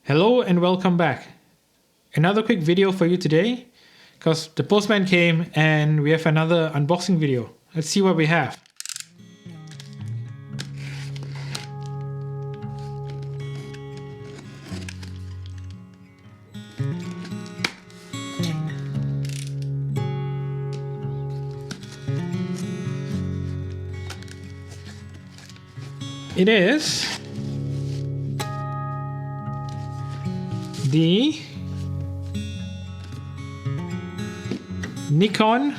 Hello and welcome back. Another quick video for you today because the postman came and we have another unboxing video. Let's see what we have. It is the Nikon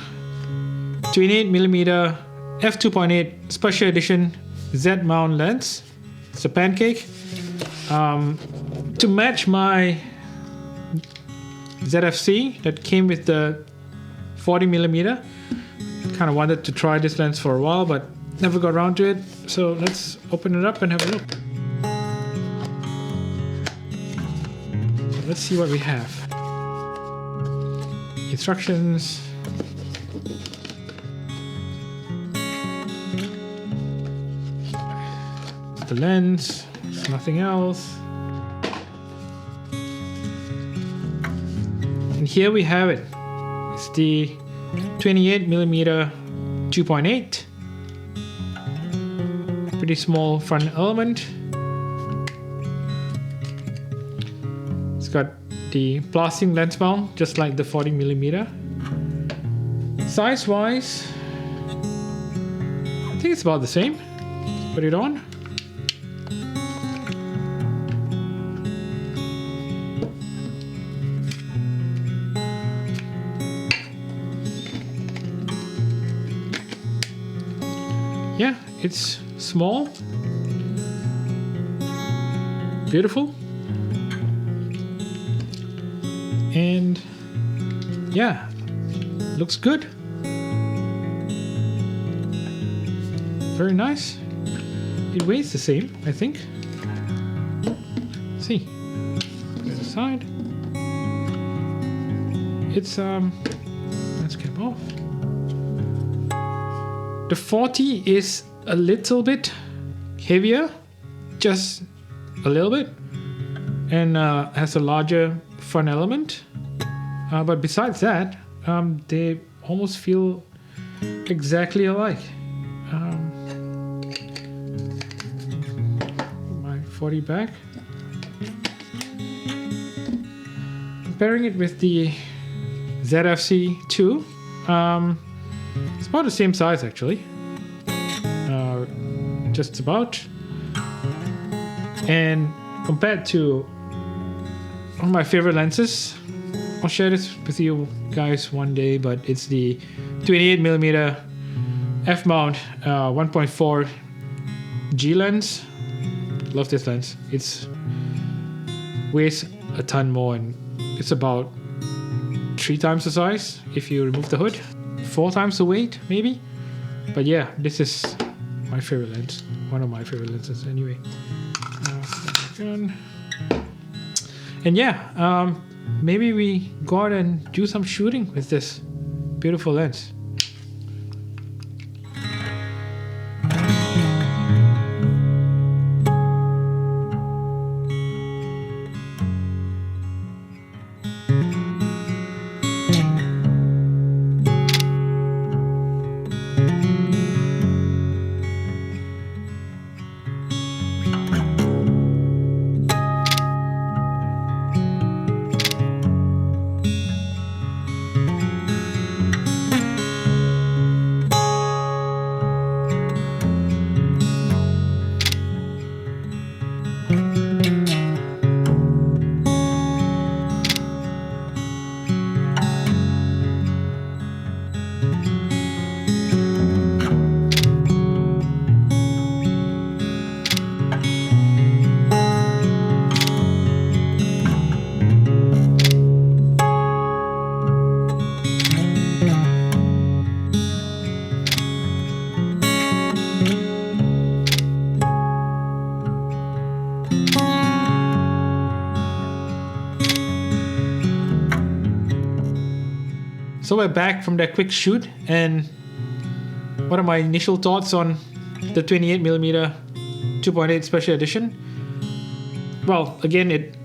28mm f2.8 special edition Z mount lens. It's a pancake. To match my ZFC that came with the 40mm. Kind of wanted to try this lens for a while, but never got around to it. So let's open it up and have a look. Let's see what we have. Instructions. The lens. There's nothing else. And here we have it. It's the 28mm 2.8. Pretty small front element. It's got the plastic lens mount, just like the 40mm. Size wise, I think it's about the same. Put it on. Yeah, it's small, beautiful, and yeah, looks good. Very nice. It weighs the same, I think. Let's see. Put it aside. It's let's cap off. The 40 is a little bit heavier, just a little bit, and has a larger front element. But besides that, they almost feel exactly alike. My 40 back. Comparing it with the ZFC 2, it's about the same size actually. Just about. And compared to one of my favorite lenses, I'll share this with you guys one day, but it's the 28mm f-mount 1.4 G lens. Love this lens. It's weighs a ton more, and it's about 3 times the size if you remove the hood, 4 times the weight maybe. But yeah, this is my favorite lens, one of my favorite lenses anyway. And yeah, maybe we go out and do some shooting with this beautiful lens. So we're back from that quick shoot, and what are my initial thoughts on the 28mm 2.8 special edition? Well, again, it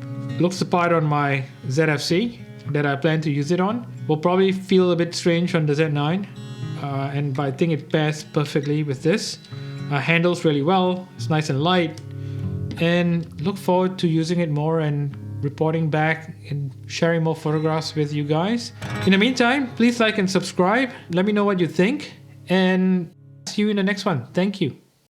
looks the part on my ZFC that I plan to use it on. Will probably feel a bit strange on the Z9, but I think it pairs perfectly with this. Handles really well, it's nice and light, and look forward to using it more and reporting back and sharing more photographs with you guys. In the meantime, please like and subscribe. Let me know what you think, and see you in the next one. Thank you.